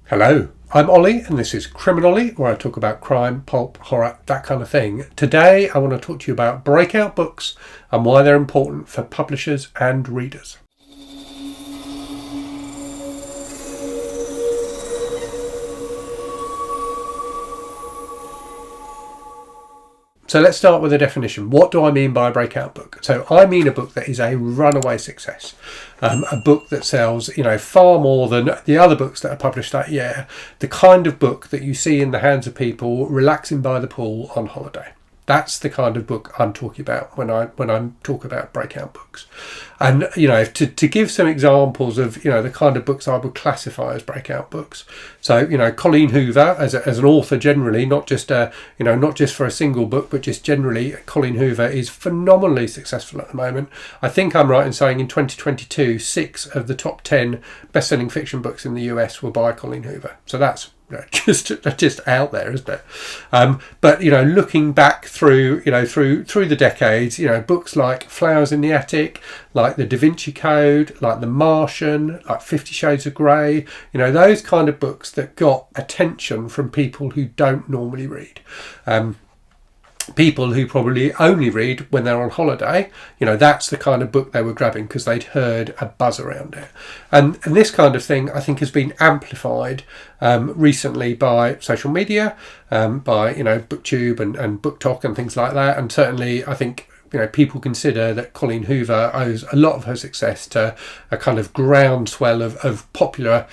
Hello, I'm Ollie and this is Criminally, where I talk about crime, pulp, horror, that kind of thing. Today I want to talk to you about breakout books and why they're important for publishers and readers. So let's start with a definition. What do I mean by a breakout book? So I mean a book that is a runaway success. A book that sells, far more than the other books that are published that year. The kind of book that you see in the hands of people relaxing by the pool on holiday. That's the kind of book I'm talking about when I talk about breakout books. And, to give some examples of, the kind of books I would classify as breakout books. So, Colleen Hoover as an author generally, not just for a single book, but just generally, Colleen Hoover is phenomenally successful at the moment. I think I'm right in saying in 2022, 6 of the top 10 best-selling fiction books in the US were by Colleen Hoover. So that's just out there, isn't it? But looking back through the decades, books like Flowers in the Attic, like the Da Vinci Code, like the Martian, like 50 Shades of Grey, those kind of books that got attention from people who don't normally read. People who probably only read when they're on holiday, that's the kind of book they were grabbing because they'd heard a buzz around it. And this kind of thing, I think, has been amplified recently by social media, by, BookTube and BookTok and things like that. And certainly, I think, people consider that Colleen Hoover owes a lot of her success to a kind of groundswell of popular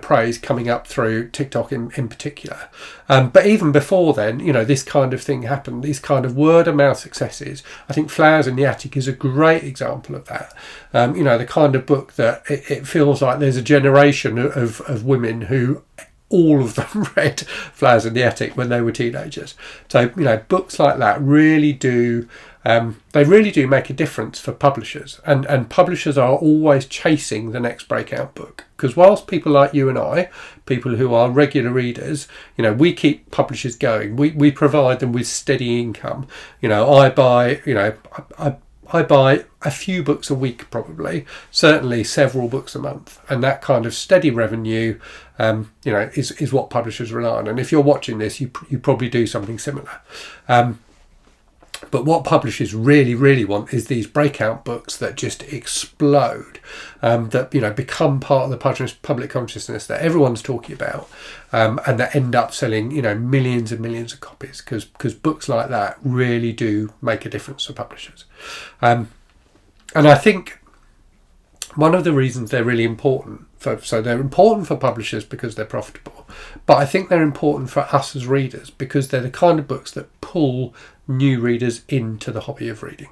praise coming up through TikTok in particular. But even before then, this kind of thing happened, these kind of word of mouth successes. I think Flowers in the Attic is a great example of that. The kind of book that it feels like there's a generation of women who all of them read Flowers in the Attic when they were teenagers. So, books like that really do, they really do make a difference for publishers. And publishers are always chasing the next breakout book. Because whilst people like you and I, people who are regular readers, we keep publishers going. We provide them with steady income. I buy a few books a week, probably, certainly several books a month. And that kind of steady revenue, is what publishers rely on. And if you're watching this, you probably do something similar. But what publishers really, really want is these breakout books that just explode, that, become part of the public consciousness that everyone's talking about, and that end up selling, millions and millions of copies, because books like that really do make a difference for publishers. And I think one of the reasons they're really important, they're important for publishers because they're profitable, but I think they're important for us as readers because they're the kind of books that pull new readers into the hobby of reading.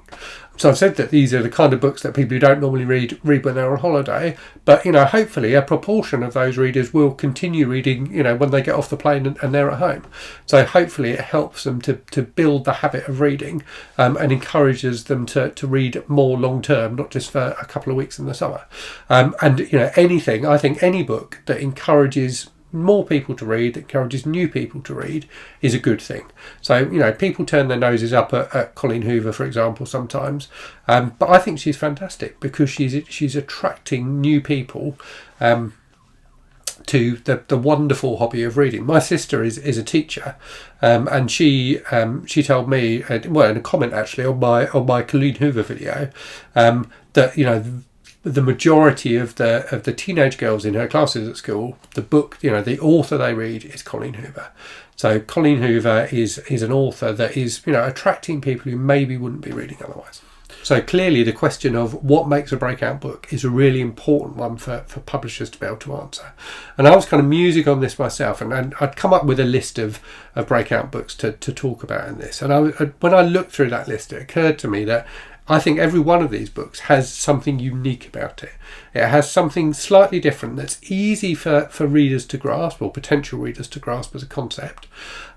So I've said that these are the kind of books that people who don't normally read when they're on holiday, but hopefully a proportion of those readers will continue reading when they get off the plane and they're at home. So hopefully it helps them to build the habit of reading, and encourages them to read more long term, not just for a couple of weeks in the summer. Anything, I think any book that encourages more people to read, that encourages new people to read, is a good thing. So, people turn their noses up at Colleen Hoover, for example, sometimes. But I think she's fantastic because she's attracting new people to the wonderful hobby of reading. My sister is a teacher, and she told me, in a comment actually on my Colleen Hoover video, that the majority of the teenage girls in her classes at school, the book, the author they read is Colleen Hoover. So Colleen Hoover is an author that is, attracting people who maybe wouldn't be reading otherwise. So clearly the question of what makes a breakout book is a really important one for publishers to be able to answer. And I was kind of musing on this myself, and I'd come up with a list of breakout books to talk about in this. And when I looked through that list, it occurred to me that I think every one of these books has something unique about it. It has something slightly different that's easy for readers to grasp, or potential readers to grasp as a concept,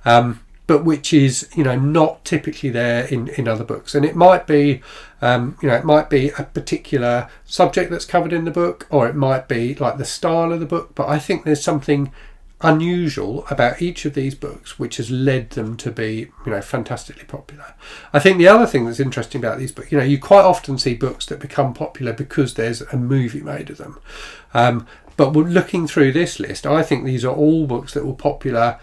but which is not typically there in other books. And it might be a particular subject that's covered in the book, or it might be like the style of the book. But I think there's something unusual about each of these books which has led them to be fantastically popular. I think the other thing that's interesting about these books, you quite often see books that become popular because there's a movie made of them. But looking through this list, I think these are all books that were popular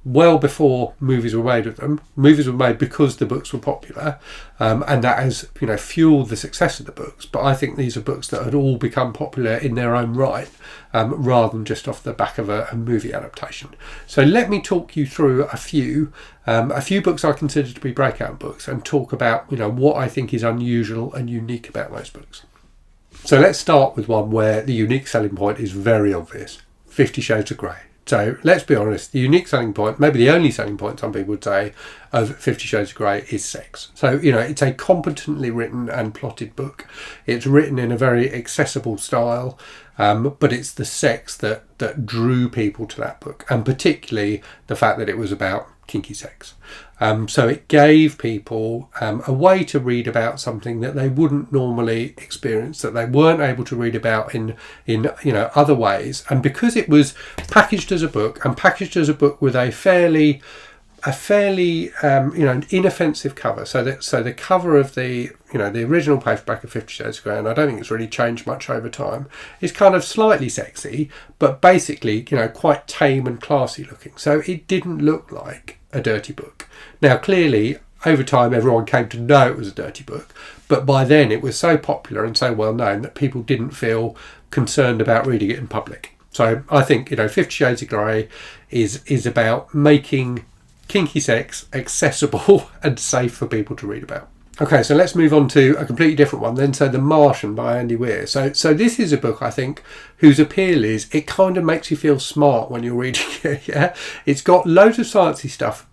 well before movies were made of them. Movies were made because the books were popular, and that has, you know, fueled the success of the books. But I think these are books that had all become popular in their own right, rather than just off the back of a movie adaptation. So let me talk you through a few books I consider to be breakout books, and talk about, you know, what I think is unusual and unique about those books. So let's start with one where the unique selling point is very obvious: 50 Shades of Grey. So let's be honest, the unique selling point, maybe the only selling point some people would say, of 50 Shades of Grey is sex. So, you know, it's a competently written and plotted book. It's written in a very accessible style, but it's the sex that drew people to that book, and particularly the fact that it was about kinky sex. So it gave people a way to read about something that they wouldn't normally experience, that they weren't able to read about in you know, other ways. And because it was packaged as a book, and packaged as a book with a fairly you know, inoffensive cover, so the cover of the, you know, the original paperback of 50 Shades of Grey, and I don't think it's really changed much over time, is kind of slightly sexy, but basically, you know, quite tame and classy looking. So it didn't look like a dirty book. Now, clearly, over time, everyone came to know it was a dirty book, but by then it was so popular and so well known that people didn't feel concerned about reading it in public. So I think, you know, 50 Shades of Grey is about making kinky sex accessible and safe for people to read about. Okay, so let's move on to a completely different one then. So The Martian by Andy Weir. So this is a book, I think, whose appeal is it kind of makes you feel smart when you're reading it. Yeah, it's got loads of sciencey stuff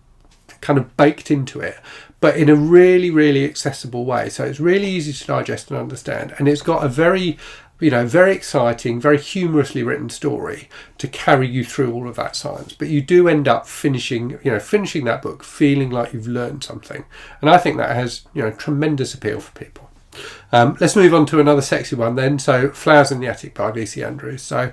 kind of baked into it, but in a really, really accessible way. So it's really easy to digest and understand, and it's got a very, you know, very exciting, very humorously written story to carry you through all of that science. But you do end up finishing that book feeling like you've learned something, and I think that has, you know, tremendous appeal for people. Let's move on to another sexy one then. So Flowers in the Attic by V.C. Andrews. So,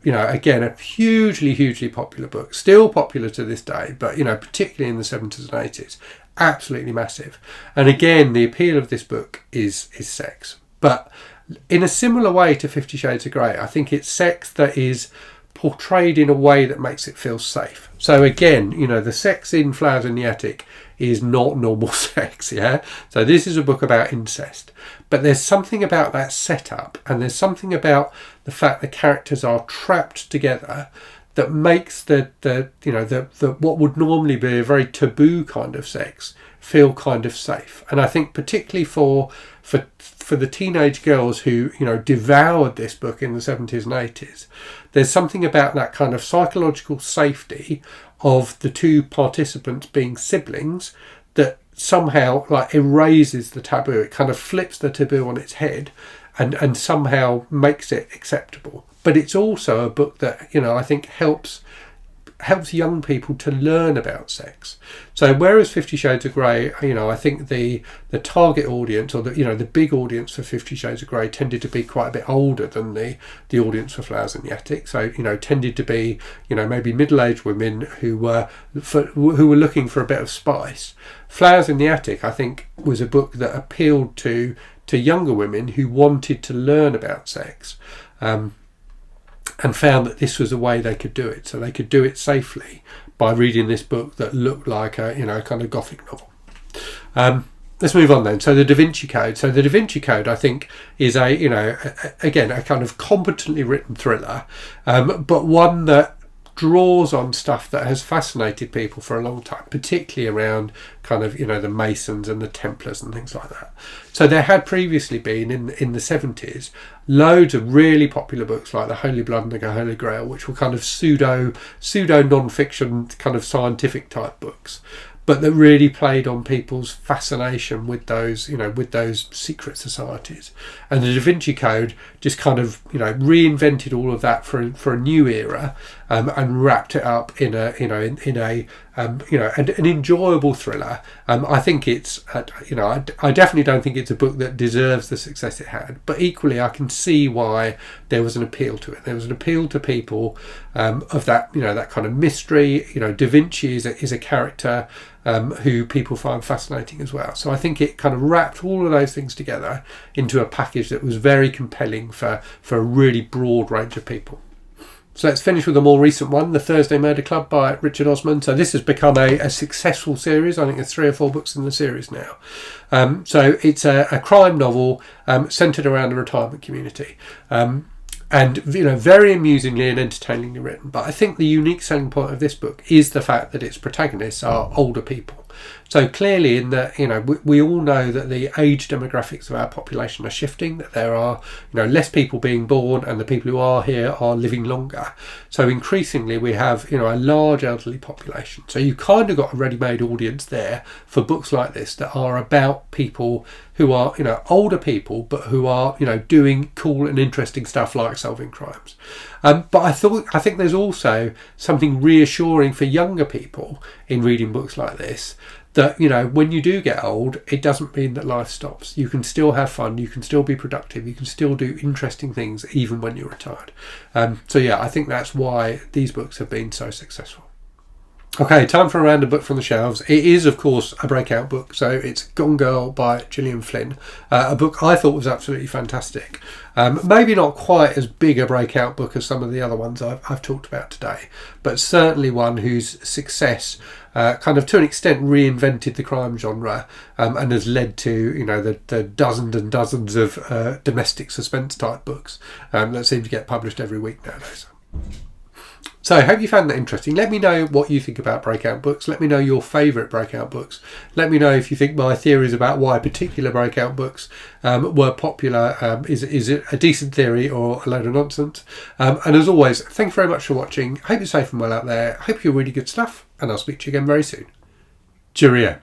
you know, again, a hugely popular book, still popular to this day, but, you know, particularly in the 70s and 80s, absolutely massive. And again, the appeal of this book is sex, but in a similar way to 50 Shades of Grey, I think it's sex that is portrayed in a way that makes it feel safe. So again, you know, the sex in Flowers in the Attic is not normal sex, yeah? So this is a book about incest, but there's something about that setup, and there's something about the fact the characters are trapped together that makes the what would normally be a very taboo kind of sex feel kind of safe. And I think particularly for the teenage girls who, you know, devoured this book in the 70s and 80s, there's something about that kind of psychological safety of the two participants being siblings that somehow like erases the taboo. It kind of flips the taboo on its head and somehow makes it acceptable. But it's also a book that, you know, I think helps young people to learn about sex. So whereas 50 Shades of Grey, you know, I think the target audience, or the big audience for 50 Shades of Grey tended to be quite a bit older than the audience for Flowers in the Attic. So, you know, tended to be, you know, maybe middle-aged women who were looking for a bit of spice. Flowers in the Attic, I think, was a book that appealed to younger women who wanted to learn about sex, and found that this was a way they could do it. So they could do it safely by reading this book that looked like a, you know, kind of gothic novel. Let's move on then. So the Da Vinci Code. So the Da Vinci Code, I think, is a kind of competently written thriller, but one that draws on stuff that has fascinated people for a long time, particularly around kind of, you know, the Masons and the Templars and things like that. So there had previously been in the 70s loads of really popular books like The Holy Blood and the Holy Grail, which were kind of pseudo non-fiction kind of scientific type books, but that really played on people's fascination with those, you know, with those secret societies. And the Da Vinci Code just kind of, you know, reinvented all of that for a new era, and wrapped it up in an enjoyable thriller. I think it's, I definitely don't think it's a book that deserves the success it had, but equally I can see why there was an appeal to it. There was an appeal to people of that, you know, that kind of mystery. You know, Da Vinci is a character who people find fascinating as well. So I think it kind of wrapped all of those things together into a package that was very compelling for a really broad range of people. So let's finish with a more recent one, The Thursday Murder Club by Richard Osman. So this has become a successful series. I think there's 3 or 4 books in the series now. So it's a crime novel centred around a retirement community. And very amusingly and entertainingly written. But I think the unique selling point of this book is the fact that its protagonists are older people. So clearly, in that, we all know that the age demographics of our population are shifting. That there are, less people being born, and the people who are here are living longer. So increasingly, we have, a large elderly population. So you've kind of got a ready-made audience there for books like this that are about people who are, older people, but who are, doing cool and interesting stuff like solving crimes. But I think there's also something reassuring for younger people in reading books like this, that, when you do get old, it doesn't mean that life stops. You can still have fun, you can still be productive, you can still do interesting things even when you're retired. So yeah, I think that's why these books have been so successful. Okay, time for a random book from the shelves. It is, of course, a breakout book. So it's Gone Girl by Gillian Flynn, a book I thought was absolutely fantastic. Maybe not quite as big a breakout book as some of the other ones I've talked about today, but certainly one whose success kind of to an extent reinvented the crime genre and has led to the dozens and dozens of domestic suspense type books that seem to get published every week nowadays. So I hope you found that interesting. Let me know what you think about breakout books. Let me know your favourite breakout books. Let me know if you think my theories about why particular breakout books were popular is it a decent theory or a load of nonsense. And as always, thank you very much for watching. Hope you're safe and well out there. Hope you're really good stuff, and I'll speak to you again very soon. Cheerio.